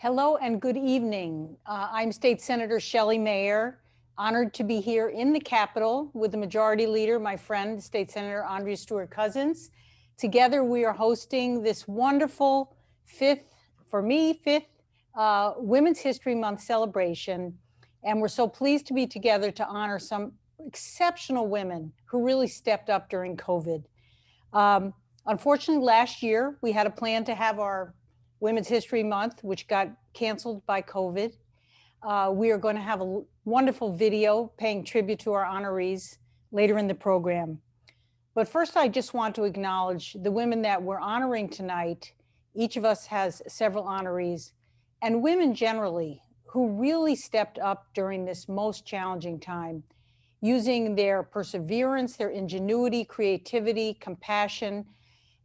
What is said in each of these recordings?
Hello and good evening. I'm State Senator Shelley Mayer, honored to be here in the Capitol with the Majority Leader, my friend, State Senator Andrea Stewart-Cousins. Together, we are hosting this wonderful fifth Women's History Month celebration. And we're so pleased to be together to honor some exceptional women who really stepped up during COVID. Unfortunately, last year, we had a plan to have our Women's History Month, which got canceled by COVID. We are going to have a wonderful video paying tribute to our honorees later in the program. But first, I just want to acknowledge the women that we're honoring tonight. Each of us has several honorees, and women generally who really stepped up during this most challenging time, using their perseverance, their ingenuity, creativity, compassion,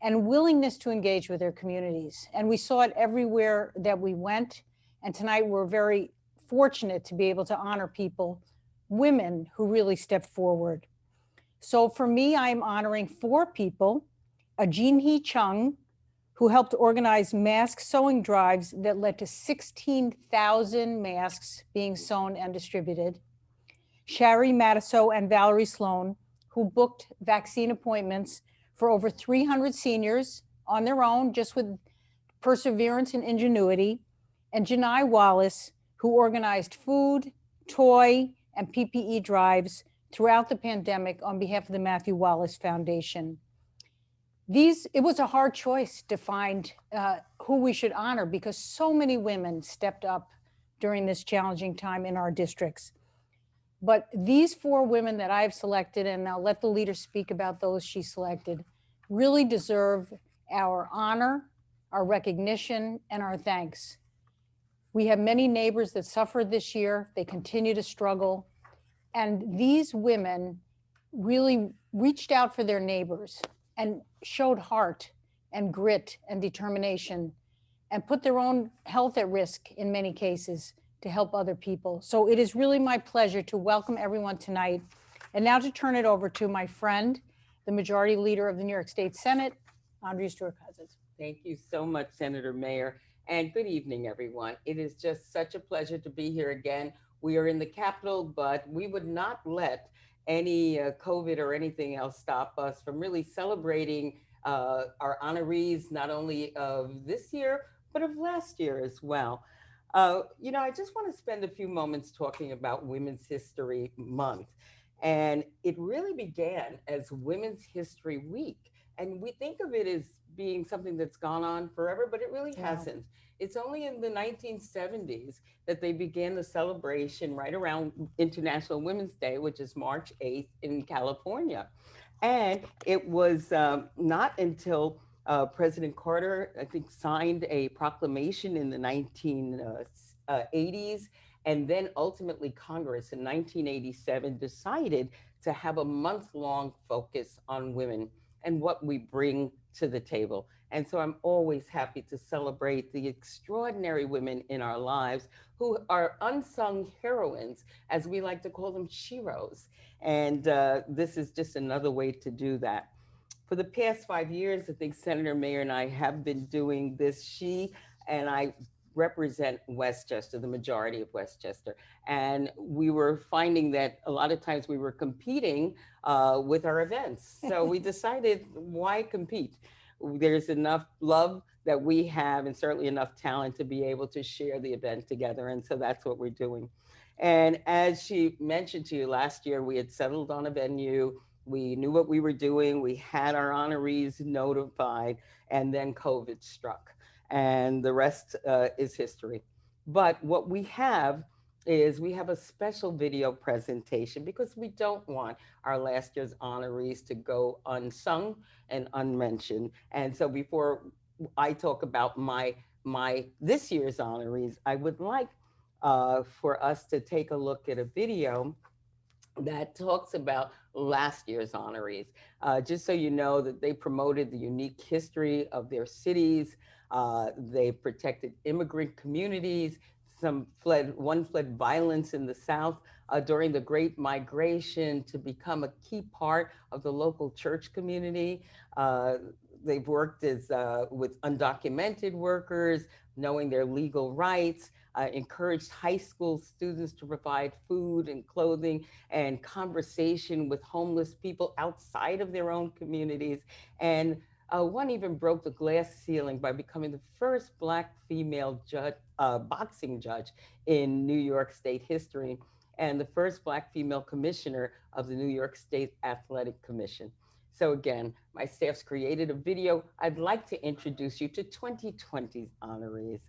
and willingness to engage with their communities. And we saw it everywhere that we went. And tonight we're very fortunate to be able to honor people, women who really stepped forward. So for me, I'm honoring four people: Jean-Hee Chung, who helped organize mask sewing drives that led to 16,000 masks being sewn and distributed; Shari Matiso and Valerie Sloan, who booked vaccine appointments for over 300 seniors on their own, just with perseverance and ingenuity; and Janai Wallace, who organized food, toy, and PPE drives throughout the pandemic on behalf of the Matthew Wallace Foundation. It was a hard choice to find who we should honor because so many women stepped up during this challenging time in our districts. But these four women that I've selected, and I'll let the leader speak about those she selected, really deserve our honor, our recognition, and our thanks. We have many neighbors that suffered this year. They continue to struggle. And these women really reached out for their neighbors and showed heart and grit and determination and put their own health at risk in many cases to help other people. So it is really my pleasure to welcome everyone tonight. And now to turn it over to my friend, the Majority Leader of the New York State Senate, Andrea Stewart-Cousins. Thank you so much, Senator Mayer, and good evening, everyone. It is just such a pleasure to be here again. We are in the Capitol, but we would not let any COVID or anything else stop us from really celebrating our honorees, not only of this year, but of last year as well. I just want to spend a few moments talking about Women's History Month. And it really began as Women's History Week. And we think of it as being something that's gone on forever, but it really hasn't. It's only in the 1970s that they began the celebration right around International Women's Day, which is March 8th in California. And it was not until President Carter, I think, signed a proclamation in the 1980s. And then ultimately Congress in 1987 decided to have a month-long focus on women and what we bring to the table. And so I'm always happy to celebrate the extraordinary women in our lives who are unsung heroines, as we like to call them, sheroes. And this is just another way to do that. For the past 5 years, I think Senator Mayer and I have been doing this. She and I represent Westchester, the majority of Westchester. And we were finding that a lot of times we were competing with our events. So we decided, why compete? There's enough love that we have and certainly enough talent to be able to share the event together. And so that's what we're doing. And as she mentioned to you, last year, we had settled on a venue. We knew what we were doing. We had our honorees notified, and then COVID struck. And the rest is history. But what we have is we have a special video presentation because we don't want our last year's honorees to go unsung and unmentioned. And so before I talk about my this year's honorees, I would like for us to take a look at a video that talks about last year's honorees, just so you know that they promoted the unique history of their cities. They protected immigrant communities. One fled violence in the South during the Great Migration to become a key part of the local church community. they've worked as with undocumented workers, knowing their legal rights, encouraged high school students to provide food and clothing and conversation with homeless people outside of their own communities. And one even broke the glass ceiling by becoming the first Black female boxing judge in New York State history and the first Black female commissioner of the New York State Athletic Commission. So again, my staff's created a video. I'd like to introduce you to 2020's honorees.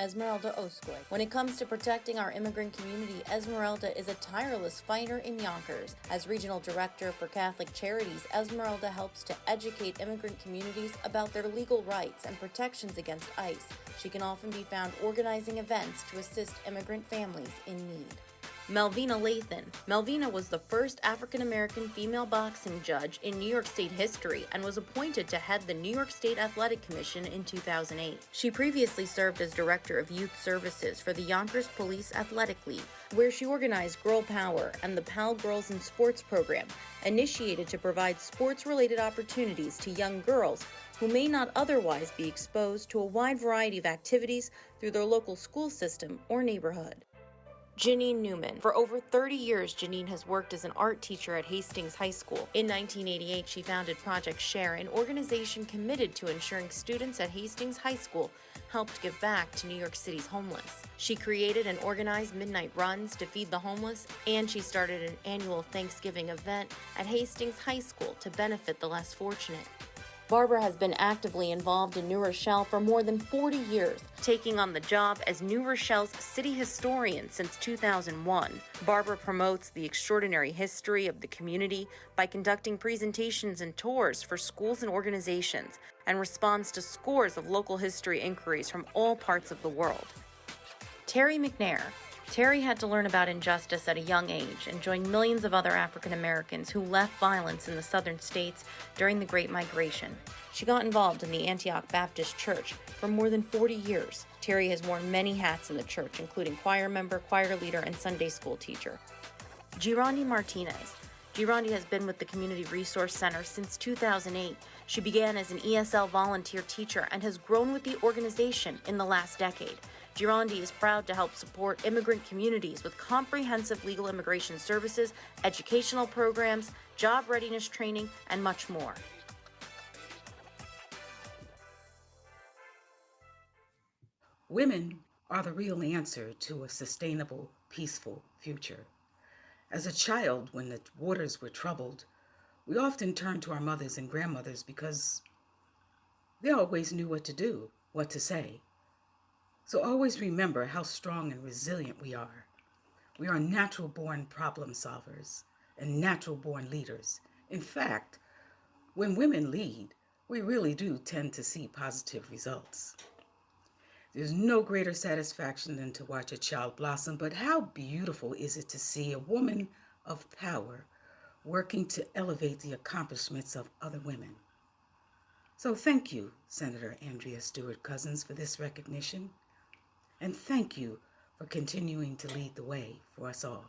Esmeralda Oskoy. When it comes to protecting our immigrant community, Esmeralda is a tireless fighter in Yonkers. As Regional Director for Catholic Charities, Esmeralda helps to educate immigrant communities about their legal rights and protections against ICE. She can often be found organizing events to assist immigrant families in need. Melvina Lathan. Melvina was the first African-American female boxing judge in New York State history and was appointed to head the New York State Athletic Commission in 2008. She previously served as Director of Youth Services for the Yonkers Police Athletic League, where she organized Girl Power and the PAL Girls in Sports program, initiated to provide sports-related opportunities to young girls who may not otherwise be exposed to a wide variety of activities through their local school system or neighborhood. Janine Newman. For over 30 years, Janine has worked as an art teacher at Hastings High School. In 1988, she founded Project Share, an organization committed to ensuring students at Hastings High School helped give back to New York City's homeless. She created and organized midnight runs to feed the homeless, and she started an annual Thanksgiving event at Hastings High School to benefit the less fortunate. Barbara has been actively involved in New Rochelle for more than 40 years, taking on the job as New Rochelle's city historian since 2001. Barbara promotes the extraordinary history of the community by conducting presentations and tours for schools and organizations, and responds to scores of local history inquiries from all parts of the world. Terry McNair. Terry had to learn about injustice at a young age and joined millions of other African Americans who left violence in the southern states during the Great Migration. She got involved in the Antioch Baptist Church for more than 40 years. Terry has worn many hats in the church, including choir member, choir leader, and Sunday school teacher. Girondi Martinez. Girondi has been with the Community Resource Center since 2008. She began as an ESL volunteer teacher and has grown with the organization in the last decade. Girondi is proud to help support immigrant communities with comprehensive legal immigration services, educational programs, job readiness training, and much more. Women are the real answer to a sustainable, peaceful future. As a child, when the waters were troubled, we often turned to our mothers and grandmothers because they always knew what to do, what to say. So always remember how strong and resilient we are. We are natural-born problem solvers and natural-born leaders. In fact, when women lead, we really do tend to see positive results. There's no greater satisfaction than to watch a child blossom, but how beautiful is it to see a woman of power working to elevate the accomplishments of other women. So thank you, Senator Andrea Stewart-Cousins, for this recognition. And thank you for continuing to lead the way for us all.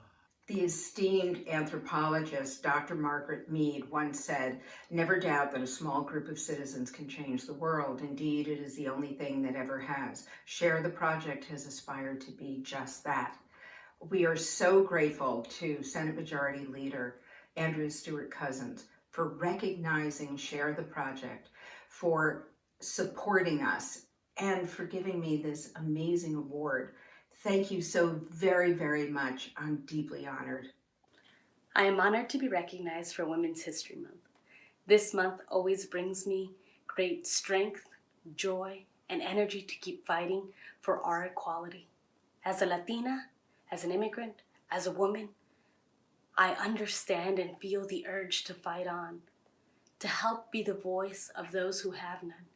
The esteemed anthropologist Dr. Margaret Mead once said, "Never doubt that a small group of citizens can change the world. Indeed, it is the only thing that ever has. Share the Project has aspired to be just that." We are so grateful to Senate Majority Leader Andrea Stewart-Cousins for recognizing Share the Project, for supporting us, and for giving me this amazing award. Thank you so very, very much. I'm deeply honored. I am honored to be recognized for Women's History Month. This month always brings me great strength, joy, and energy to keep fighting for our equality. As a Latina, as an immigrant, as a woman, I understand and feel the urge to fight on, to help be the voice of those who have none,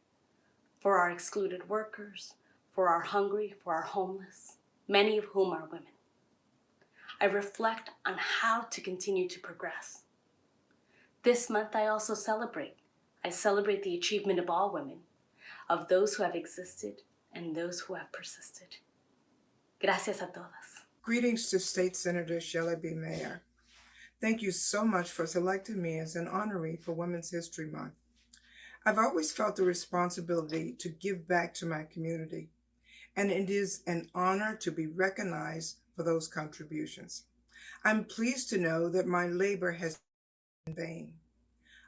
for our excluded workers, for our hungry, for our homeless, many of whom are women. I reflect on how to continue to progress. This month I also celebrate I celebrate the achievement of all women, of those who have existed and those who have persisted. Gracias a todas. Greetings to State Senator Shelley B. Mayer. Thank you so much for selecting me as an honoree for Women's History Month. I've always felt the responsibility to give back to my community, and it is an honor to be recognized for those contributions. I'm pleased to know that my labor has been in vain.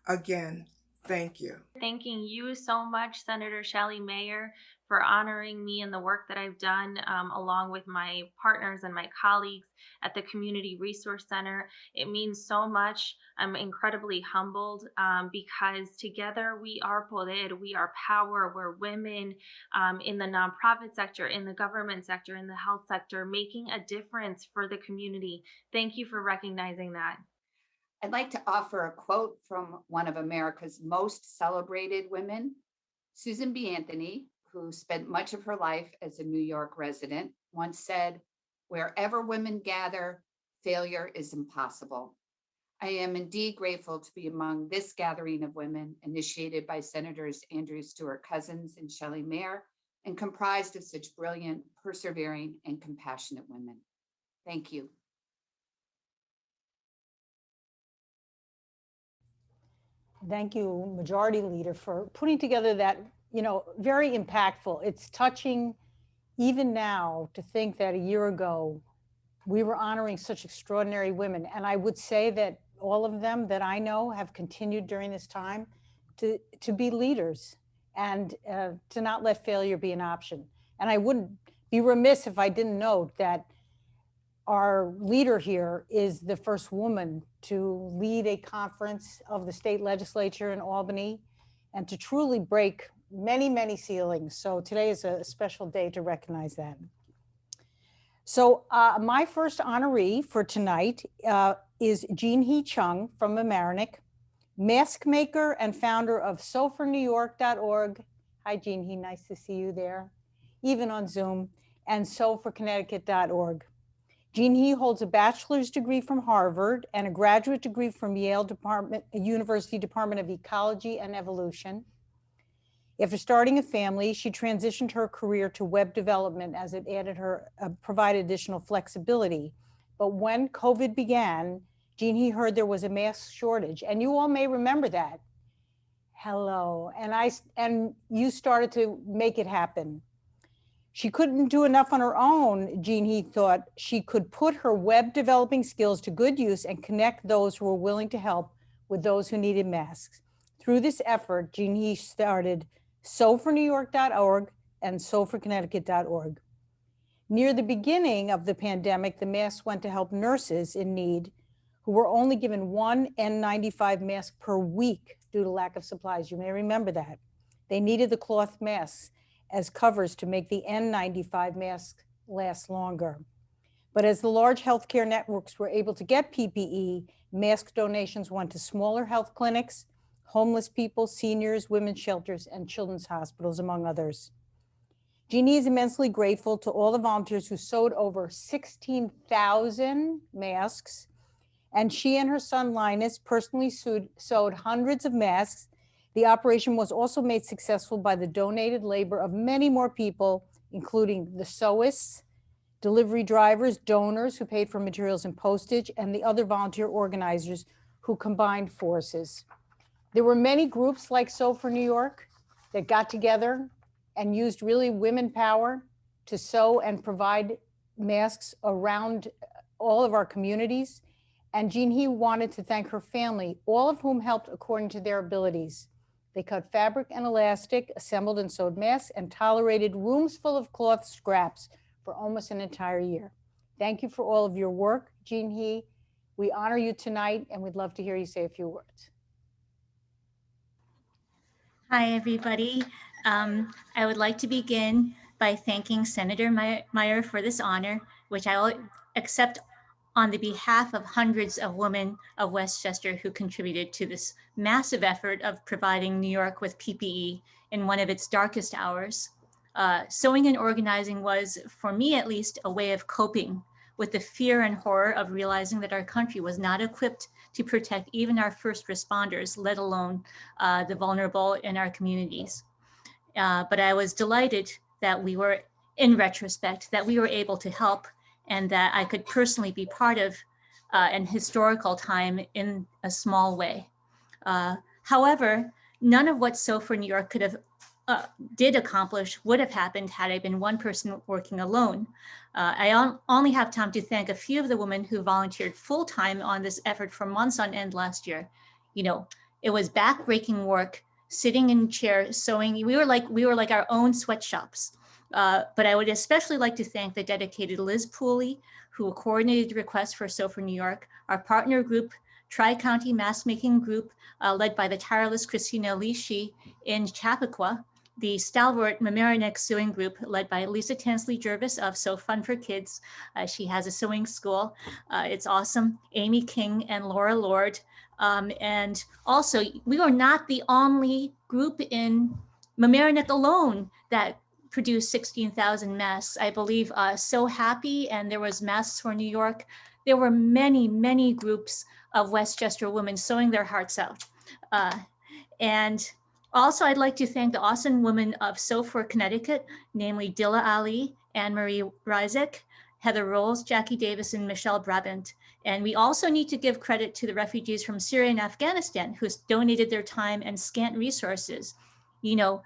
Again, thank you. Thanking you so much, Senator Shelley Mayer, for honoring me and the work that I've done along with my partners and my colleagues at the Community Resource Center. It means so much. I'm incredibly humbled because together we are poder, we are power. We're women in the nonprofit sector, in the government sector, in the health sector, making a difference for the community. Thank you for recognizing that. I'd like to offer a quote from one of America's most celebrated women, Susan B. Anthony, who spent much of her life as a New York resident, once said, "Wherever women gather, failure is impossible." I am indeed grateful to be among this gathering of women initiated by Senators Andrea Stewart-Cousins and Shelley Mayer, and comprised of such brilliant, persevering, and compassionate women. Thank you. Thank you, Majority Leader, for putting together that, very impactful. It's touching even now to think that a year ago, we were honoring such extraordinary women. And I would say that all of them that I know have continued during this time to be leaders and to not let failure be an option. And I wouldn't be remiss if I didn't note that our leader here is the first woman to lead a conference of the state legislature in Albany and to truly break many, many ceilings. So today is a special day to recognize that. So my first honoree for tonight is Jean-Hee Chung from Mamaroneck, mask maker and founder of SewForNewYork.org. Hi, Jean-Hee, nice to see you there, even on Zoom, and SewForConnecticut.org. Jean-Hee holds a bachelor's degree from Harvard and a graduate degree from Yale University Department of Ecology and Evolution. After starting a family, she transitioned her career to web development as it provided additional flexibility. But when COVID began, Jean-Hee heard there was a mask shortage, and you all may remember that. Hello, and you started to make it happen. She couldn't do enough on her own, Jean-Hee thought. She could put her web developing skills to good use and connect those who were willing to help with those who needed masks. Through this effort, Jean-Hee started SewForNewYork.org and SewForConnecticut.org. Near the beginning of the pandemic, the masks went to help nurses in need who were only given one N95 mask per week due to lack of supplies. You may remember that. They needed the cloth masks as covers to make the N95 mask last longer. But as the large healthcare networks were able to get PPE, mask donations went to smaller health clinics, homeless people, seniors, women's shelters, and children's hospitals, among others. Jeannie is immensely grateful to all the volunteers who sewed over 16,000 masks, and she and her son Linus personally sewed hundreds of masks. The operation was also made successful by the donated labor of many more people, including the sewists, delivery drivers, donors who paid for materials and postage, and the other volunteer organizers who combined forces. There were many groups like Sew for New York that got together and used really women power to sew and provide masks around all of our communities. And Jean-Hee wanted to thank her family, all of whom helped according to their abilities. They cut fabric and elastic, assembled and sewed masks, and tolerated rooms full of cloth scraps for almost an entire year. Thank you for all of your work, Jean-Hee. We honor you tonight, and we'd love to hear you say a few words. Hi, everybody. I would like to begin by thanking Senator Mayer for this honor, which I will accept on the behalf of hundreds of women of Westchester who contributed to this massive effort of providing New York with PPE in one of its darkest hours. Sewing and organizing was, for me at least, a way of coping with the fear and horror of realizing that our country was not equipped to protect even our first responders, let alone the vulnerable in our communities. But I was delighted that we were, in retrospect, that we were able to help and that I could personally be part of an historical time in a small way. However, none of what SOFR New York did accomplish would have happened had I been one person working alone. I only have time to thank a few of the women who volunteered full-time on this effort for months on end last year. You know, it was back-breaking work, sitting in chairs, sewing. We were like our own sweatshops. But I would especially like to thank the dedicated Liz Pooley, who coordinated the request for SOFR New York, our partner group, Tri-County Mask Making Group, led by the tireless Christina Lishi in Chappaqua, the stalwart Mamaroneck Sewing Group, led by Lisa Tinsley Jervis of Sew Fun for Kids. She has a sewing school. It's awesome. Amy King and Laura Lord. And also, we were not the only group in Mamaroneck alone that produced 16,000 masks. I believe So Happy, and there was Masks for New York. There were many, many groups of Westchester women sewing their hearts out. And also, I'd like to thank the awesome women of Sew for Connecticut, namely Dilla Ali, Anne-Marie Rizek, Heather Rolls, Jackie Davis, and Michelle Brabant. And we also need to give credit to the refugees from Syria and Afghanistan who donated their time and scant resources. You know,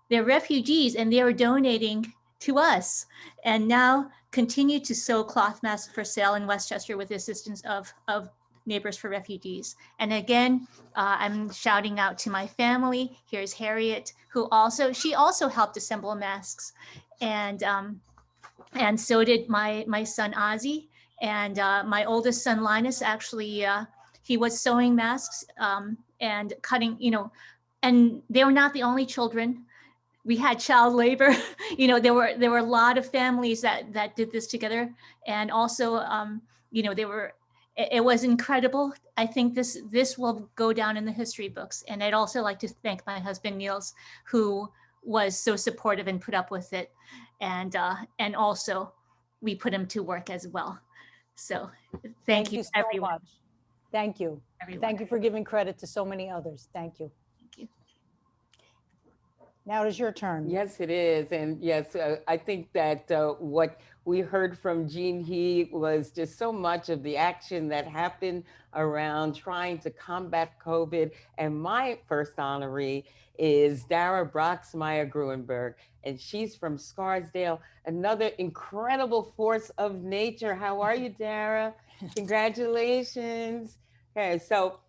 they're refugees and they are donating to us, and now continue to sew cloth masks for sale in Westchester with the assistance of Neighbors for Refugees. And again, I'm shouting out to my family. Here's Harriet, she also helped assemble masks. And so did my son Ozzy, and my oldest son Linus. Actually, he was sewing masks and cutting, and they were not the only children. We had child labor. There were a lot of families that did this together. And also, it was incredible. I think this will go down in the history books. And I'd also like to thank my husband, Niels, who was so supportive and put up with it. And also we put him to work as well. So thank you so everyone. much. Thank you. Everyone. Thank you for giving credit to so many others. Thank you. Thank you. Now it is your turn. Yes, it is. And yes, I think that what we heard from Jean He was just so much of the action that happened around trying to combat COVID. And my first honoree is Dara Broxmeyer Gruenberg, and she's from Scarsdale, another incredible force of nature. How are you, Dara? Congratulations. Okay, so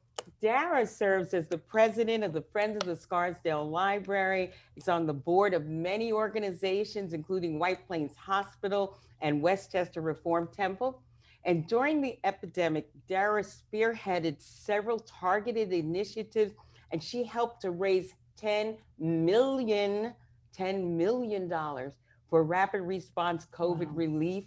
Dara serves as the president of the Friends of the Scarsdale Library. He's on the board of many organizations, including White Plains Hospital and Westchester Reform Temple. And during the epidemic, Dara spearheaded several targeted initiatives, and she helped to raise $10 million for rapid response COVID relief.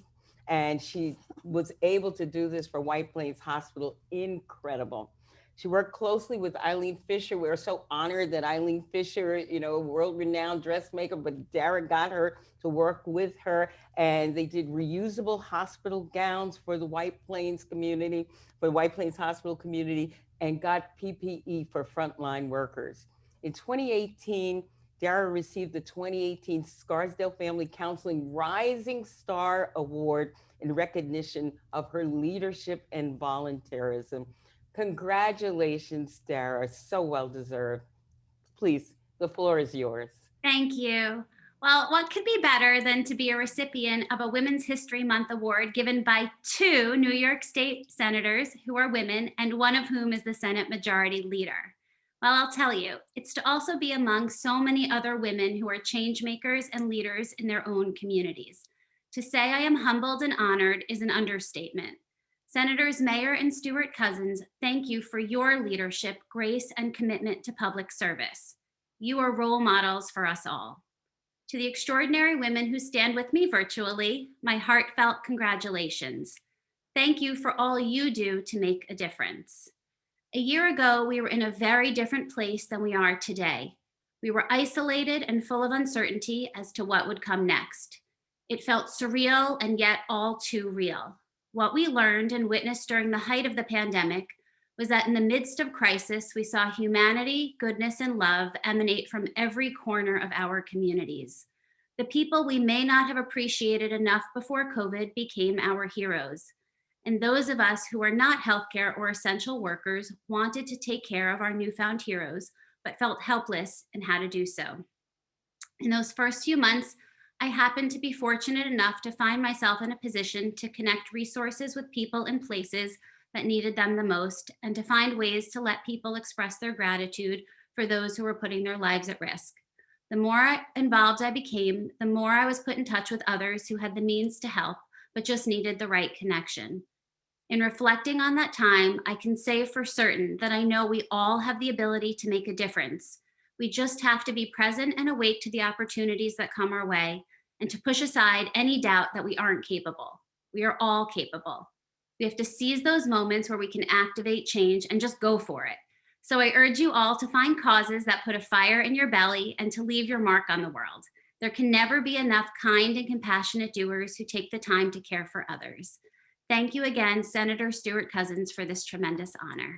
And she was able to do this for White Plains Hospital. Incredible. She worked closely with Eileen Fisher. We're so honored that Eileen Fisher, world-renowned dressmaker, but Dara got her to work with her, and they did reusable hospital gowns for the White Plains community, for the White Plains Hospital community, and got PPE for frontline workers. In 2018, Dara received the 2018 Scarsdale Family Counseling Rising Star Award in recognition of her leadership and volunteerism. Congratulations, Dara. So well deserved. Please, the floor is yours. Thank you. Well, what could be better than to be a recipient of a Women's History Month award given by 2 New York State senators who are women, and one of whom is the Senate Majority Leader? Well, I'll tell you, it's to also be among so many other women who are change makers and leaders in their own communities. To say I am humbled and honored is an understatement. Senators Mayer and Stewart-Cousins, thank you for your leadership, grace, and commitment to public service. You are role models for us all. To the extraordinary women who stand with me virtually, my heartfelt congratulations. Thank you for all you do to make a difference. A year ago, we were in a very different place than we are today. We were isolated and full of uncertainty as to what would come next. It felt surreal and yet all too real. What we learned and witnessed during the height of the pandemic was that in the midst of crisis, we saw humanity, goodness, and love emanate from every corner of our communities. The people we may not have appreciated enough before COVID became our heroes. And those of us who are not healthcare or essential workers wanted to take care of our newfound heroes, but felt helpless in how to do so. In those first few months, I happened to be fortunate enough to find myself in a position to connect resources with people and places that needed them the most, and to find ways to let people express their gratitude for those who were putting their lives at risk. The more involved I became, the more I was put in touch with others who had the means to help, but just needed the right connection. In reflecting on that time, I can say for certain that I know we all have the ability to make a difference. We just have to be present and awake to the opportunities that come our way, and to push aside any doubt that we aren't capable. We are all capable. We have to seize those moments where we can activate change and just go for it. So I urge you all to find causes that put a fire in your belly and to leave your mark on the world. There can never be enough kind and compassionate doers who take the time to care for others. Thank you again, Senator Stewart-Cousins, for this tremendous honor.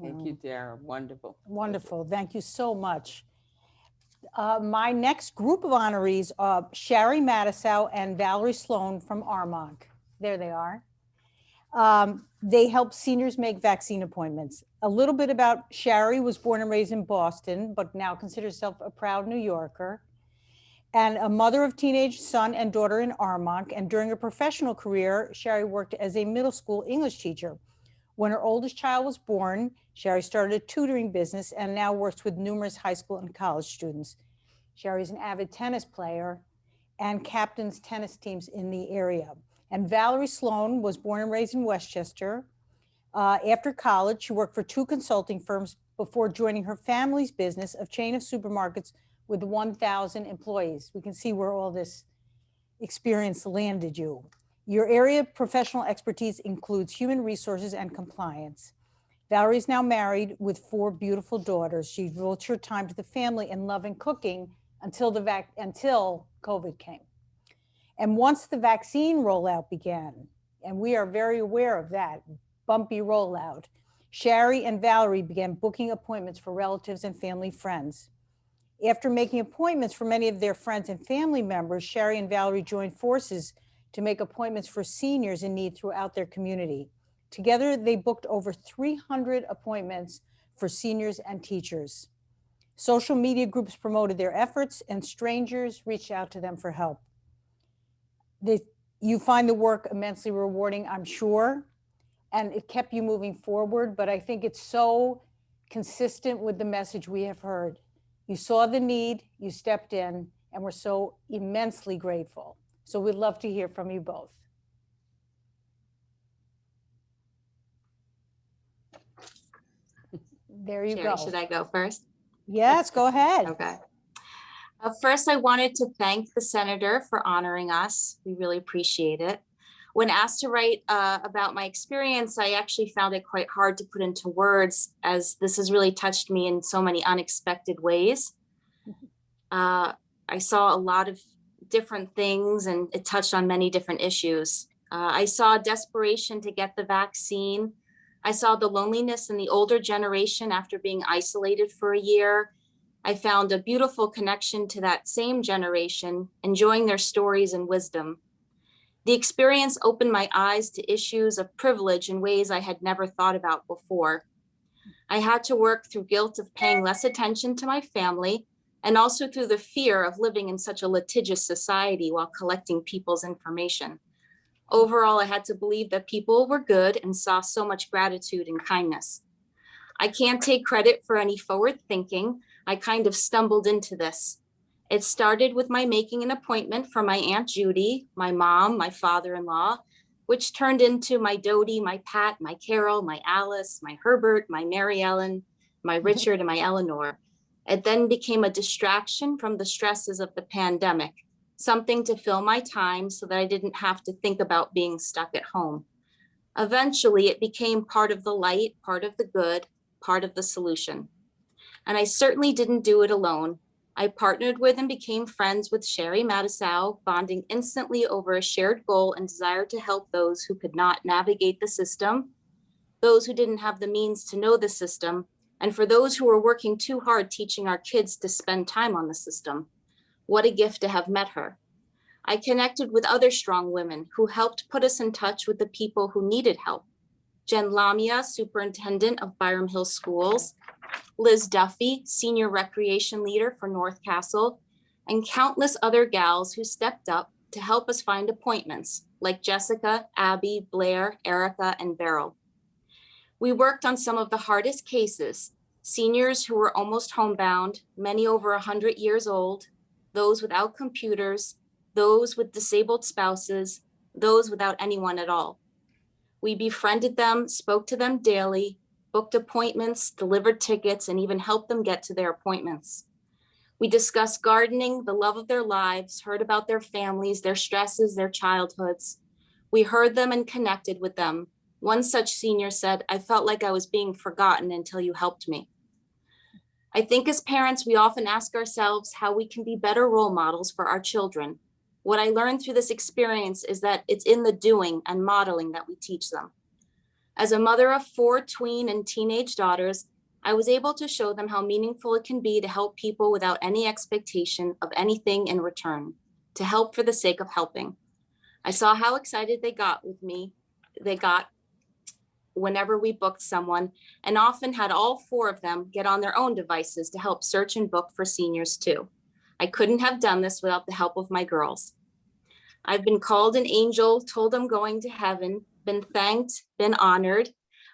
Thank you, Dara. Wonderful. Wonderful. Thank you so much. My next group of honorees are Shari Matisow and Valerie Sloan from Armonk. There they are. They help seniors make vaccine appointments. A little bit about Shari: was born and raised in Boston, but now considers herself a proud New Yorker, and a mother of teenage son and daughter in Armonk. And during her professional career, Shari worked as a middle school English teacher. When her oldest child was born, Shari started a tutoring business and now works with numerous high school and college students. Shari is an avid tennis player and captains tennis teams in the area. And Valerie Sloan was born and raised in Westchester. After college, she worked for 2 consulting firms before joining her family's business of chain of supermarkets with 1,000 employees. We can see where all this experience landed you. Your area of professional expertise includes human resources and compliance. Valerie is now married with 4 beautiful daughters. She devotes her time to the family and love and cooking until COVID came. And once the vaccine rollout began, and we are very aware of that bumpy rollout, Shari and Valerie began booking appointments for relatives and family friends. After making appointments for many of their friends and family members, Shari and Valerie joined forces to make appointments for seniors in need throughout their community. Together, they booked over 300 appointments for seniors and teachers. Social media groups promoted their efforts, and strangers reached out to them for help. You find the work immensely rewarding, I'm sure, and it kept you moving forward, but I think it's so consistent with the message we have heard. You saw the need, you stepped in, and we're so immensely grateful. So we'd love to hear from you both. There you Shari, go. should I go first? Yes, go ahead. Okay. First, I wanted to thank the senator for honoring us. We really appreciate it. When asked to write about my experience, I actually found it quite hard to put into words, as this has really touched me in so many unexpected ways. I saw a lot of different things, and it touched on many different issues. I saw desperation to get the vaccine. I saw the loneliness in the older generation after being isolated for a year. I found a beautiful connection to that same generation, enjoying their stories and wisdom. The experience opened my eyes to issues of privilege in ways I had never thought about before. I had to work through guilt of paying less attention to my family, and also through the fear of living in such a litigious society while collecting people's information. Overall, I had to believe that people were good and saw so much gratitude and kindness. I can't take credit for any forward thinking. I kind of stumbled into this. It started with my making an appointment for my Aunt Judy, my mom, my father-in-law, which turned into my Dodie, my Pat, my Carol, my Alice, my Herbert, my Mary Ellen, my Richard, and my Eleanor. It then became a distraction from the stresses of the pandemic, something to fill my time so that I didn't have to think about being stuck at home. Eventually, it became part of the light, part of the good, part of the solution. And I certainly didn't do it alone. I partnered with and became friends with Sherry Matisow, bonding instantly over a shared goal and desire to help those who could not navigate the system, those who didn't have the means to know the system, and for those who were working too hard teaching our kids to spend time on the system. What a gift to have met her. I connected with other strong women who helped put us in touch with the people who needed help. Jen Lamia, superintendent of Byram Hill Schools, Liz Duffy, senior recreation leader for North Castle, and countless other gals who stepped up to help us find appointments, like Jessica, Abby, Blair, Erica, and Beryl. We worked on some of the hardest cases, seniors who were almost homebound, many over 100 years old, those without computers, those with disabled spouses, those without anyone at all. We befriended them, spoke to them daily, booked appointments, delivered tickets, and even helped them get to their appointments. We discussed gardening, the love of their lives, heard about their families, their stresses, their childhoods. We heard them and connected with them. One such senior said, "I felt like I was being forgotten until you helped me." I think as parents, we often ask ourselves how we can be better role models for our children. What I learned through this experience is that it's in the doing and modeling that we teach them. As a mother of 4 tween and teenage daughters, I was able to show them how meaningful it can be to help people without any expectation of anything in return, to help for the sake of helping. I saw how excited they got whenever we booked someone, and often had all 4 of them get on their own devices to help search and book for seniors too. I couldn't have done this without the help of my girls. I've been called an angel, told I'm going to heaven, been thanked, been honored,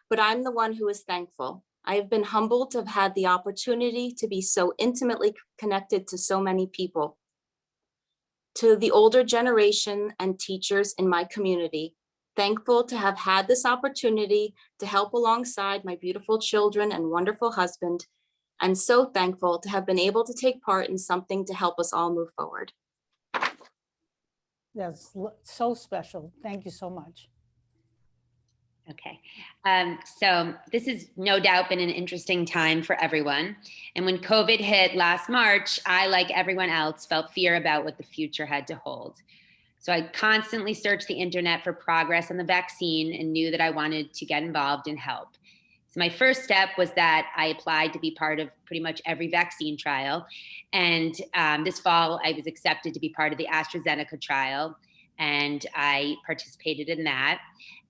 but I'm the one who is thankful. I have been humbled to have had the opportunity to be so intimately connected to so many people. To the older generation and teachers in my community, thankful to have had this opportunity to help alongside my beautiful children and wonderful husband, and so thankful to have been able to take part in something to help us all move forward. That's so special. Thank you so much. Okay, so this has no doubt been an interesting time for everyone. And when COVID hit last March, I, like everyone else, felt fear about what the future had to hold. So I constantly searched the internet for progress on the vaccine and knew that I wanted to get involved and help. So my first step was that I applied to be part of pretty much every vaccine trial. And this fall, I was accepted to be part of the AstraZeneca trial, and I participated in that.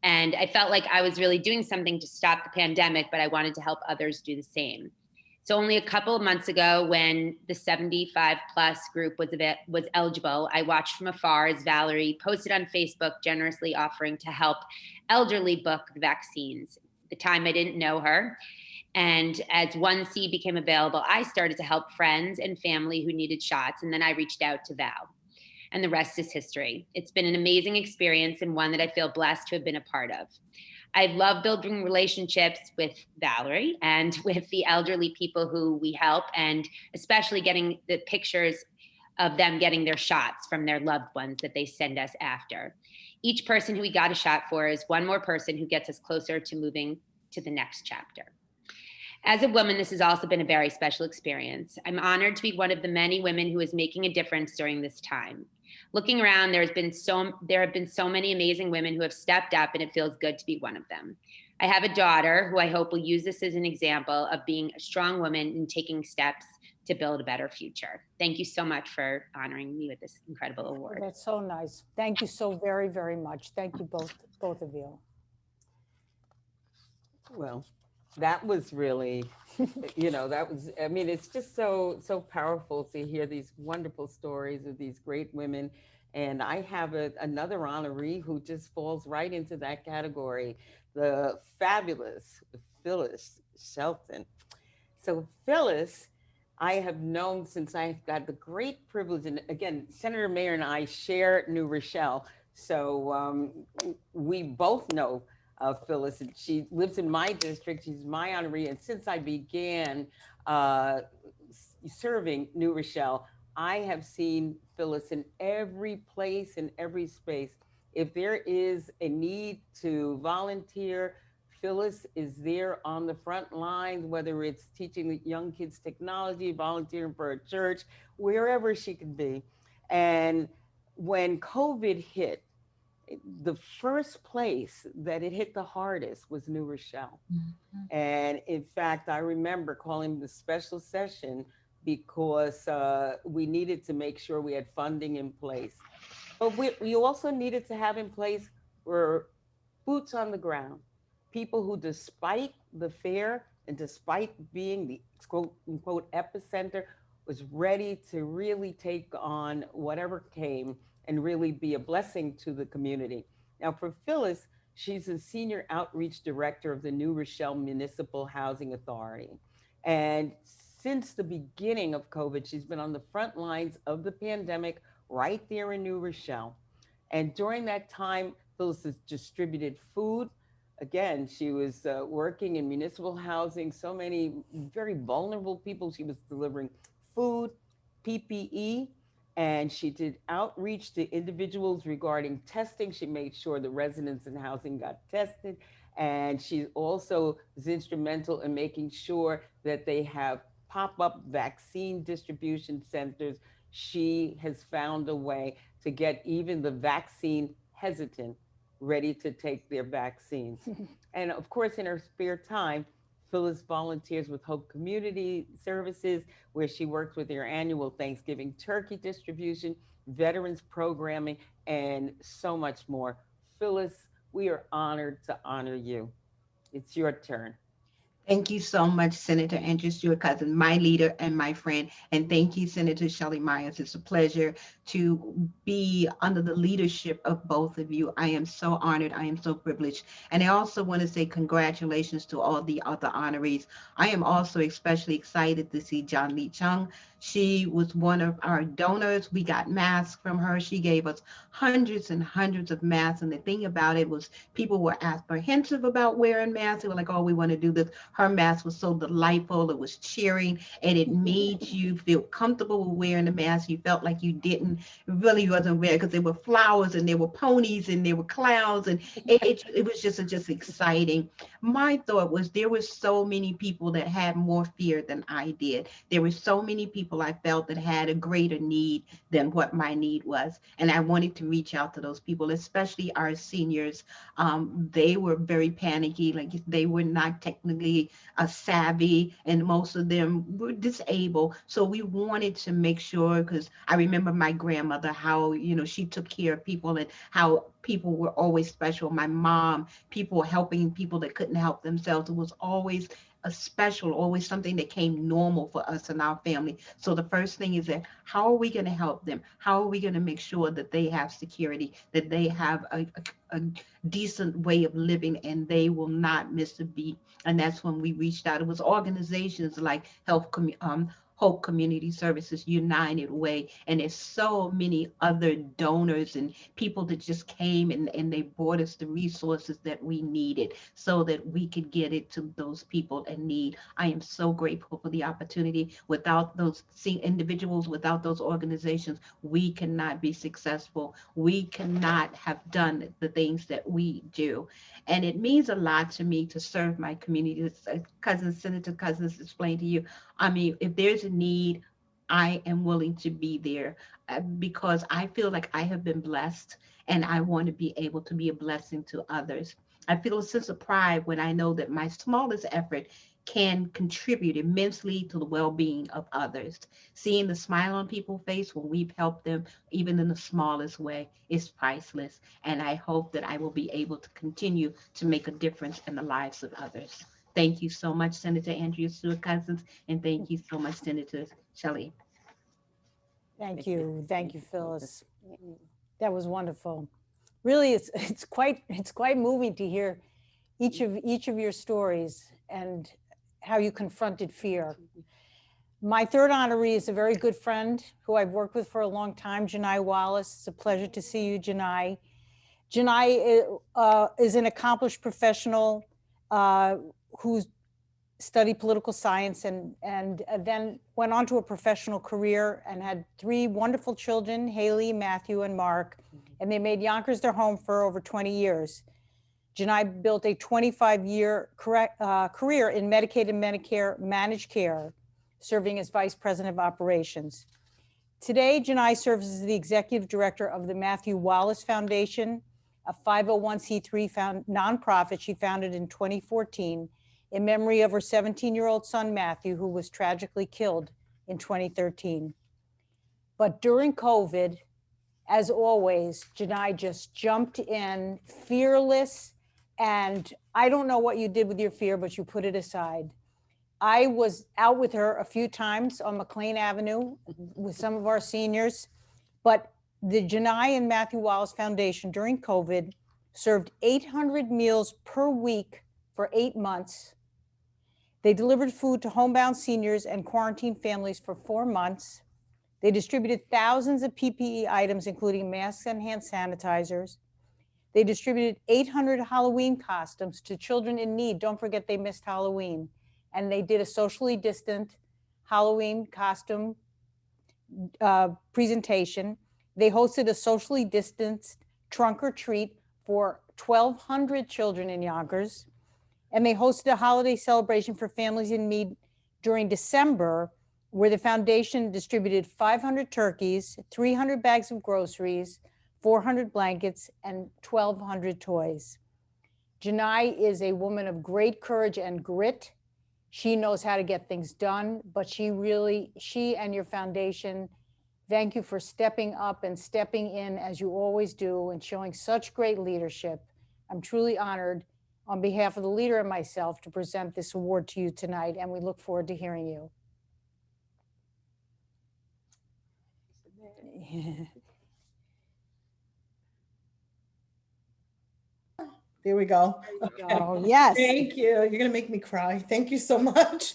And I felt like I was really doing something to stop the pandemic, but I wanted to help others do the same. So only a couple of months ago, when the 75 plus group was eligible, I watched from afar as Valerie posted on Facebook generously offering to help elderly book the vaccines. At the time, I didn't know her. And as 1C became available, I started to help friends and family who needed shots. And then I reached out to Val. And the rest is history. It's been an amazing experience and one that I feel blessed to have been a part of. I love building relationships with Valerie and with the elderly people who we help, and especially getting the pictures of them getting their shots from their loved ones that they send us after. Each person who we got a shot for is one more person who gets us closer to moving to the next chapter. As a woman, this has also been a very special experience. I'm honored to be one of the many women who is making a difference during this time. Looking around, there have been so many amazing women who have stepped up, and it feels good to be one of them. I have a daughter who I hope will use this as an example of being a strong woman and taking steps to build a better future. Thank you so much for honoring me with this incredible award. That's so nice. Thank you so very, very much. Thank you both of you. Well, that was really, I mean, it's just so powerful to hear these wonderful stories of these great women. And I have another honoree who just falls right into that category, the fabulous Phyllis Shelton. So Phyllis, I have known since I got the great privilege, and again, Senator Mayer and I share New Rochelle. So we both know Phyllis, and she lives in my district. She's my honoree, and since I began serving New Rochelle, I have seen Phyllis in every place, in every space. If there is a need to volunteer, Phyllis is there on the front lines, whether it's teaching the young kids technology, volunteering for a church, wherever she could be. And when COVID hit, the first place that it hit the hardest was New Rochelle. And in fact, I remember calling the special session because we needed to make sure we had funding in place. But we also needed to have in place were boots on the ground, people who, despite the fear and despite being the quote unquote epicenter, was ready to really take on whatever came and really be a blessing to the community. Now, for Phyllis, she's a senior outreach director of the New Rochelle Municipal Housing Authority. And since the beginning of COVID, she's been on the front lines of the pandemic right there in New Rochelle. And during that time, Phyllis has distributed food. Again, she was working in municipal housing, so many very vulnerable people. She was delivering food, PPE, and she did outreach to individuals regarding testing. She made sure the residents in housing got tested. And she also was instrumental in making sure that they have pop-up vaccine distribution centers. She has found a way to get even the vaccine hesitant ready to take their vaccines. And of course, in her spare time, Phyllis volunteers with Hope Community Services, where she works with their annual Thanksgiving turkey distribution, veterans programming, and so much more. Phyllis, we are honored to honor you. It's your turn. Thank you so much, Senator Andrea Stewart-Cousins, my leader and my friend. And thank you, Senator Shelley Myers. It's a pleasure to be under the leadership of both of you. I am so honored. I am so privileged. And I also want to say congratulations to all the other honorees. I am also especially excited to see John Lee Chung. She was one of our donors. We got masks from her. She gave us hundreds and hundreds of masks. And the thing about it was people were apprehensive about wearing masks. They were like, oh, we want to do this. Her mask was so delightful. It was cheering, and it made you feel comfortable with wearing the mask. You felt like you didn't really wasn't wearing, because there were flowers and there were ponies and there were clowns, and it was just exciting. My thought was there were so many people that had more fear than I did. There were so many people I felt that had a greater need than what my need was, and I wanted to reach out to those people, especially our seniors. They were very panicky, like they were not technically savvy, and most of them were disabled. So we wanted to make sure, because I remember my grandmother, how, you know, she took care of people and how people were always special. My mom, people helping people that couldn't help themselves. It was always a special, always something that came normal for us and our family. So the first thing is that how are we going to help them? How are we going to make sure that they have security, that they have a decent way of living, and they will not miss a beat? And that's when we reached out. It was organizations like Hope Community Services, United Way, and there's so many other donors and people that just came and they brought us the resources that we needed so that we could get it to those people in need. I am so grateful for the opportunity. Without those individuals, without those organizations, we cannot be successful. We cannot have done the things that we do. And it means a lot to me to serve my community. Senator Cousins explained to you, I mean, if there's a need, I am willing to be there because I feel like I have been blessed and I want to be able to be a blessing to others. I feel a sense of pride when I know that my smallest effort can contribute immensely to the well-being of others. Seeing the smile on people's face when we've helped them, even in the smallest way, is priceless. And I hope that I will be able to continue to make a difference in the lives of others. Thank you so much, Senator Andrea Stewart-Cousins, and thank you so much, Senator Shelley. Thank you, Phyllis. That was wonderful. Really, it's quite moving to hear each of your stories and how you confronted fear. My third honoree is a very good friend who I've worked with for a long time, Janai Wallace. It's a pleasure to see you, Janai. Janai is an accomplished professional who studied political science and then went on to a professional career and had 3 wonderful children, Haley, Matthew, and Mark, and they made Yonkers their home for over 20 years. Janai built a 25-year career in Medicaid and Medicare managed care, serving as Vice President of Operations. Today, Janai serves as the Executive Director of the Matthew Wallace Foundation, a 501c3 nonprofit she founded in 2014 in memory of her 17-year-old son, Matthew, who was tragically killed in 2013. But during COVID, as always, Janai just jumped in, fearless, and I don't know what you did with your fear, but you put it aside. I was out with her a few times on McLean Avenue with some of our seniors, but the Janai and Matthew Wallace Foundation during COVID served 800 meals per week for 8 months. They delivered food to homebound seniors and quarantined families for 4 months. They distributed thousands of PPE items, including masks and hand sanitizers. They distributed 800 Halloween costumes to children in need. Don't forget they missed Halloween. And they did a socially distant Halloween costume presentation. They hosted a socially distanced trunk or treat for 1,200 children in Yonkers. And they hosted a holiday celebration for families in need during December, where the foundation distributed 500 turkeys, 300 bags of groceries, 400 blankets, and 1,200 toys. Janai is a woman of great courage and grit. She knows how to get things done, but she and your foundation, thank you for stepping up and stepping in as you always do and showing such great leadership. I'm truly honored on behalf of the leader and myself to present this award to you tonight, and we look forward to hearing you. There we go. Okay. Oh, yes. Thank you. You're going to make me cry. Thank you so much.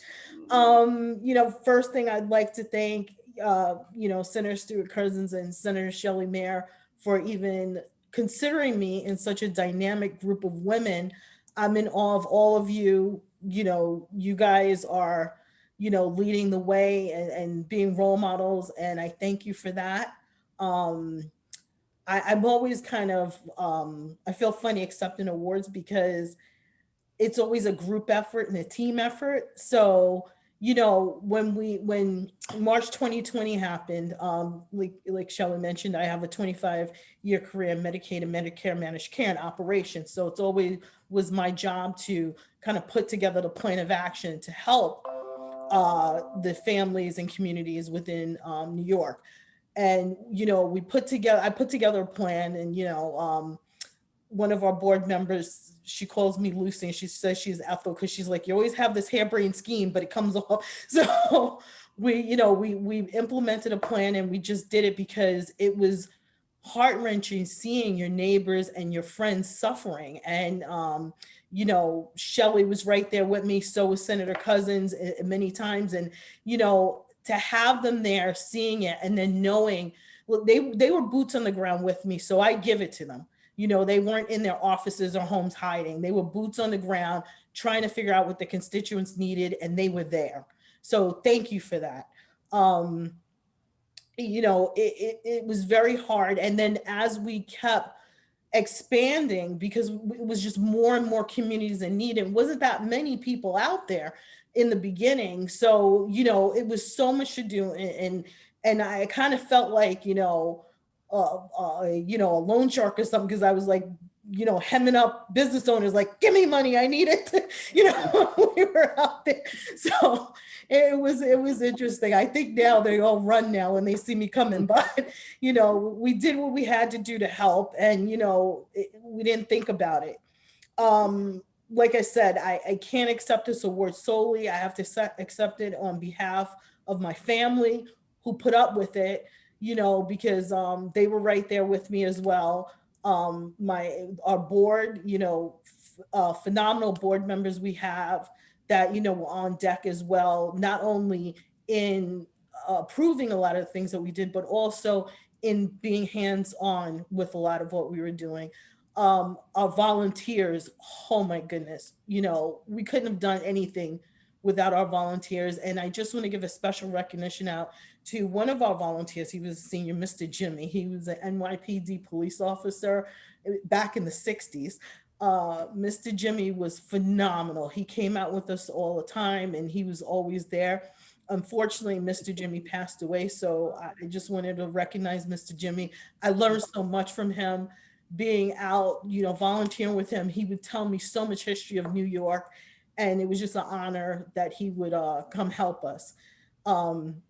First thing I'd like to thank, Senator Stewart-Cousins and Senator Shelley Mayer for even considering me in such a dynamic group of women. I'm in awe of all of you. You guys are, leading the way and being role models. And I thank you for that. I'm always kind of, I feel funny accepting awards because it's always a group effort and a team effort. So, when March 2020 happened, like Shelley mentioned, I have a 25-year career in Medicaid and Medicare managed care and operations. So it's always was my job to kind of put together the plan of action to help the families and communities within New York. And, I put together a plan and, one of our board members, she calls me Lucy and she says she's Ethel because she's like, you always have this harebrained scheme, but it comes off. So we implemented a plan and we just did it because it was heart-wrenching seeing your neighbors and your friends suffering. And, Shelley was right there with me. So was Senator Cousins many times. And, to have them there, seeing it, and then knowing, well, they were boots on the ground with me. So I give it to them. They weren't in their offices or homes hiding. They were boots on the ground, trying to figure out what the constituents needed, and they were there. So thank you for that. It was very hard. And then as we kept expanding, because it was just more and more communities in need, and wasn't that many people out there in the beginning. So, it was so much to do. And I kind of felt like, a loan shark or something, because I was like, hemming up business owners, like, give me money, I need it. We were out there. So it was interesting. I think now they all run now when they see me coming, but we did what we had to do to help, and we didn't think about it. Like I said, I can't accept this award solely. I have to accept it on behalf of my family who put up with it, because they were right there with me as well. Our board, phenomenal board members we have that, were on deck as well, not only in approving a lot of the things that we did, but also in being hands-on with a lot of what we were doing. Our volunteers, oh my goodness, we couldn't have done anything without our volunteers. And I just want to give a special recognition out to one of our volunteers. He was a senior, Mr. Jimmy. He was an NYPD police officer back in the 60s. Mr. Jimmy was phenomenal. He came out with us all the time and he was always there. Unfortunately, Mr. Jimmy passed away, so I just wanted to recognize Mr. Jimmy. I learned so much from him being out, volunteering with him. He would tell me so much history of New York, and it was just an honor that he would come help us. Um,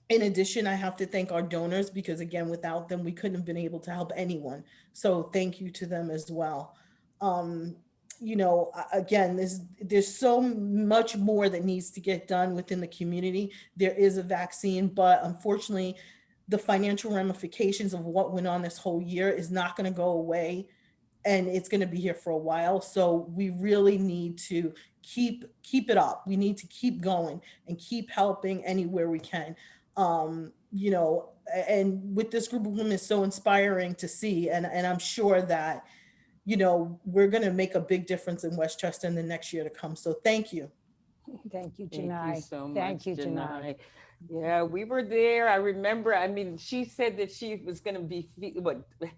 in addition, I have to thank our donors because, again, without them, we couldn't have been able to help anyone. So thank you to them as well. Um, again, there's so much more that needs to get done within the community. There is a vaccine, but unfortunately, the financial ramifications of what went on this whole year is not going to go away, and it's going to be here for a while. So we really need to keep it up. We need to keep going and keep helping anywhere we can. And with this group of women, it's so inspiring to see, and I'm sure that we're going to make a big difference in Westchester in the next year to come. So thank you. Thank you, Thank Janai. you so much, Thank you, Janai. Yeah, we were there. I remember, she said that she was going to be,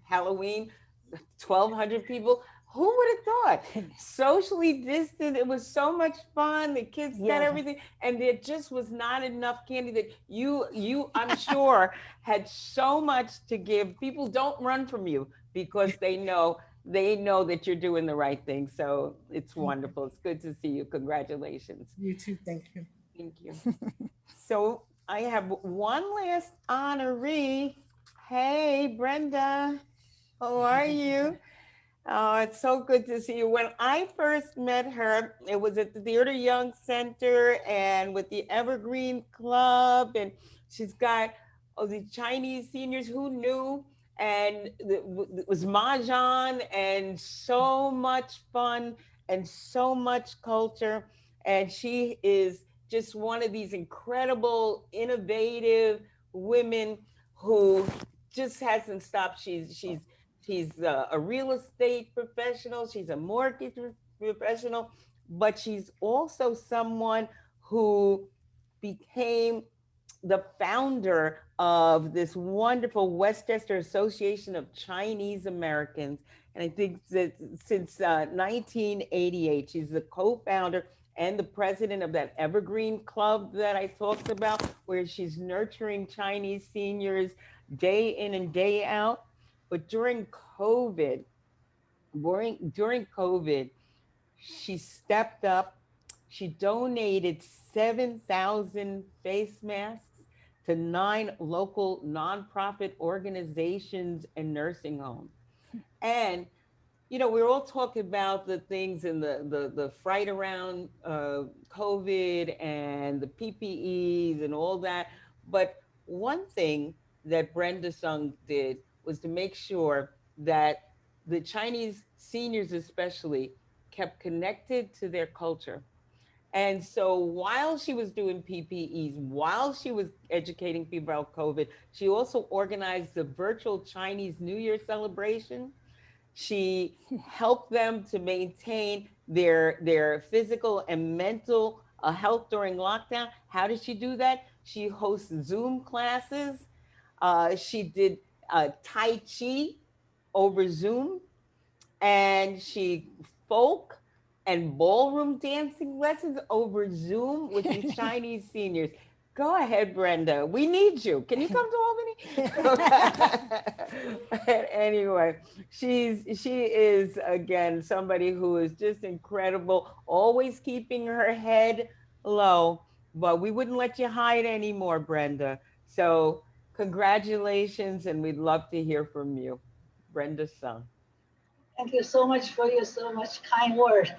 Halloween, 1,200 people. Who would have thought? Socially distant. It was so much fun. The kids got everything. And there just was not enough candy that you, I'm sure, had so much to give. People don't run from you because they know that you're doing the right thing. So it's wonderful. It's good to see you. Congratulations. You too. Thank you. Thank you. So I have one last honoree. Hey, Brenda, how are you? Oh, it's so good to see you. When I first met her, it was at the Theater Young Center and with the Evergreen Club. And she's got the Chinese seniors, who knew? And it was Mahjong and so much fun and so much culture. And she is just one of these incredible, innovative women who just hasn't stopped. She's a real estate professional. She's a mortgage professional, but she's also someone who became the founder of this wonderful Westchester Association of Chinese Americans. And I think that since 1988, she's the co-founder and the president of that Evergreen Club that I talked about, where she's nurturing Chinese seniors day in and day out. But during COVID, she stepped up. She donated 7,000 face masks to 9 local nonprofit organizations and nursing homes. And we're all talking about the things and the fright around COVID and the PPEs and all that. But one thing that Brenda Sung did was to make sure that the Chinese seniors especially kept connected to their culture. And so while she was doing PPEs, while she was educating people about COVID, she also organized the virtual Chinese New Year celebration. She helped them to maintain their physical and mental health during lockdown. How did she do that? She hosts Zoom classes. She did Tai Chi over Zoom, and she folk and ballroom dancing lessons over Zoom with these Chinese seniors. Go ahead, Brenda. We need you. Can you come to Albany? Anyway, she is, again, somebody who is just incredible, always keeping her head low, but we wouldn't let you hide anymore, Brenda. So congratulations, and we'd love to hear from you. Brenda Sung. Thank you so much for your so much kind word.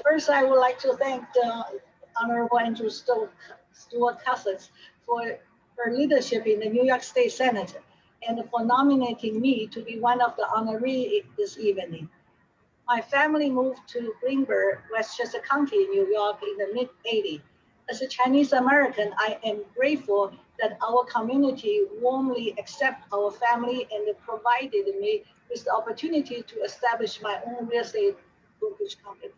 First, I would like to thank the Honorable Andrea Stewart-Cousins for her leadership in the New York State Senate and for nominating me to be one of the honorees this evening. My family moved to Greenburgh, Westchester County, New York in the mid-'80s. As a Chinese American, I am grateful that our community warmly accepted our family and provided me with the opportunity to establish my own real estate brokerage company.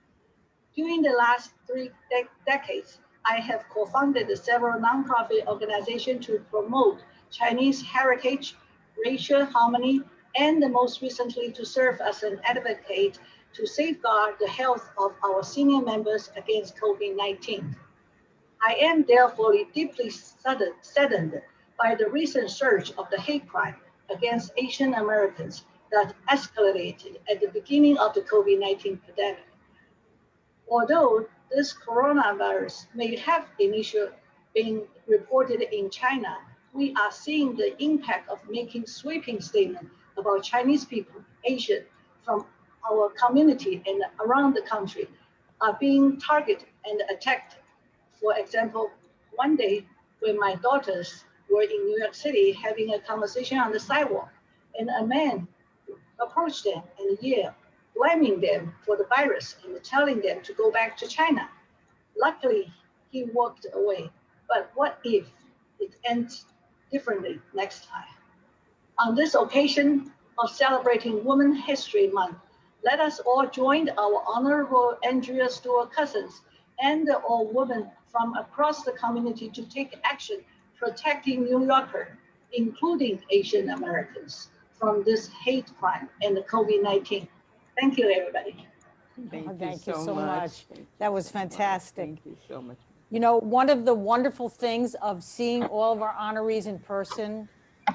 During the last 3 decades, I have co-founded several nonprofit organizations to promote Chinese heritage, racial harmony, and most recently to serve as an advocate to safeguard the health of our senior members against COVID-19. I am therefore deeply saddened by the recent surge of the hate crime against Asian Americans that escalated at the beginning of the COVID-19 pandemic. Although this coronavirus may have initially been reported in China, we are seeing the impact of making sweeping statements about Chinese people, Asian, from our community and around the country are being targeted and attacked. For example, one day when my daughters were in New York City having a conversation on the sidewalk, and a man approached them and yelled, blaming them for the virus and telling them to go back to China. Luckily, he walked away. But what if it ends differently next time? On this occasion of celebrating Women's History Month, let us all join our Honorable Andrea Stewart-Cousins and all women from across the community to take action protecting New Yorkers, including Asian Americans, from this hate crime and the COVID-19. Thank you, everybody. Thank you so much. Thank you That was so much. fantastic. Thank you so much. You know, one of the wonderful things of seeing all of our honorees in person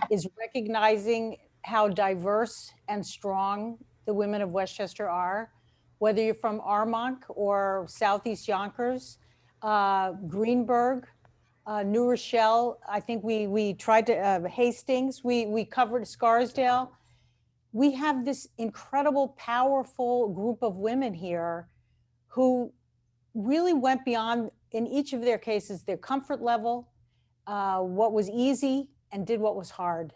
is recognizing how diverse and strong the women of Westchester are, whether you're from Armonk or Southeast Yonkers, Greenberg, New Rochelle. I think we tried to, Hastings, we covered Scarsdale. We have this incredible, powerful group of women here who really went beyond, in each of their cases, their comfort level, what was easy, and did what was hard.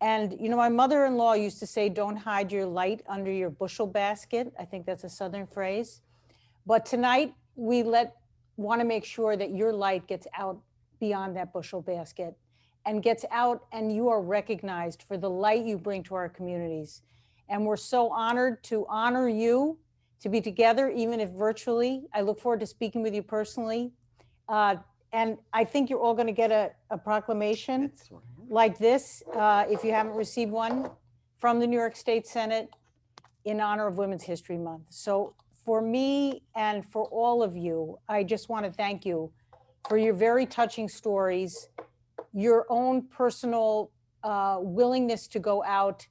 And, you know, my mother-in-law used to say, don't hide your light under your bushel basket. I think that's a Southern phrase. But tonight, we want to make sure that your light gets out beyond that bushel basket and gets out, and you are recognized for the light you bring to our communities. And we're so honored to honor you, to be together, even if virtually. I look forward to speaking with you personally. And I think you're all going to get a proclamation like this, if you haven't received one, from the New York State Senate in honor of Women's History Month. So for me and for all of you, I just want to thank you for your very touching stories, your own personal willingness to go out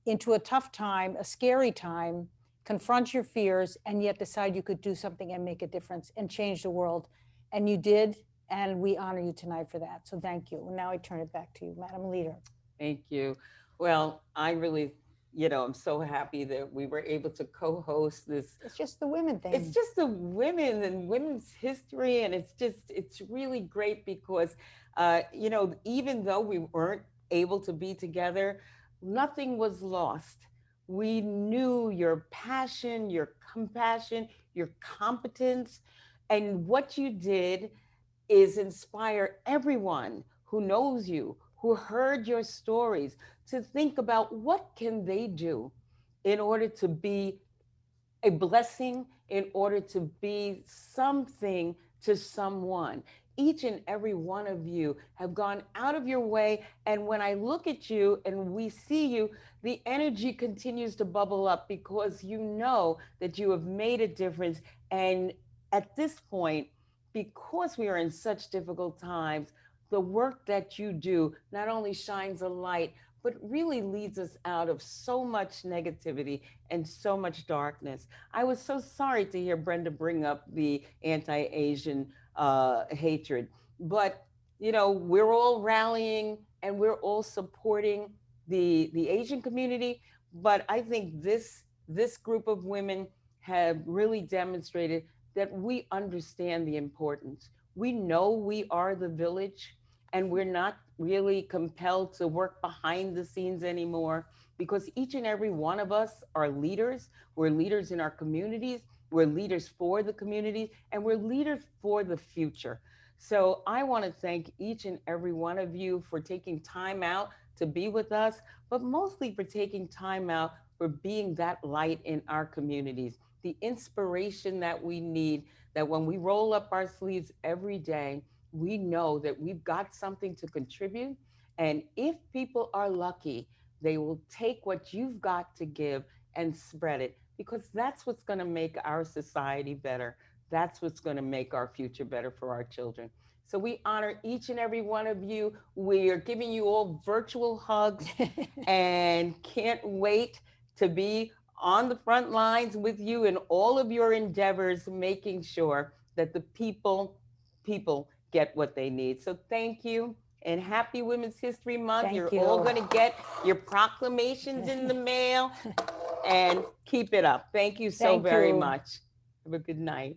into a tough time, a scary time, confront your fears, and yet decide you could do something and make a difference and change the world. And you did, and we honor you tonight for that. So thank you. And now I turn it back to you, Madam Leader. Thank you. Well, I really, you know, I'm so happy that we were able to co-host this. It's just the women thing. It's just the women and women's history. And it's really great because, you know, even though we weren't able to be together, nothing was lost. We knew your passion, your compassion, your competence, and what you did is inspire everyone who knows you, who heard your stories, to think about what can they do in order to be a blessing, in order to be something to someone. Each and every one of you have gone out of your way. And when I look at you and we see you, the energy continues to bubble up because you know that you have made a difference. And at this point, because we are in such difficult times, the work that you do not only shines a light, but really leads us out of so much negativity and so much darkness. I was so sorry to hear Brenda bring up the anti-Asian hatred, but you know, we're all rallying and we're all supporting the Asian community. But I think this group of women have really demonstrated that we understand the importance. We know we are the village, and we're not really compelled to work behind the scenes anymore, because each and every one of us are leaders. We're leaders in our communities, we're leaders for the communities, and we're leaders for the future. So I want to thank each and every one of you for taking time out to be with us, but mostly for taking time out for being that light in our communities, the inspiration that we need, that when we roll up our sleeves every day, we know that we've got something to contribute. And if people are lucky, they will take what you've got to give and spread it. because that's what's going to make our society better. That's what's going to make our future better for our children. So we honor each and every one of you. We are giving you all virtual hugs and can't wait to be on the front lines with you in all of your endeavors, making sure that the people get what they need. So thank you and happy Women's History Month. Thank You're you. all going to get your proclamations in the mail and keep it up. Thank you so Thank very you. much. Have a good night.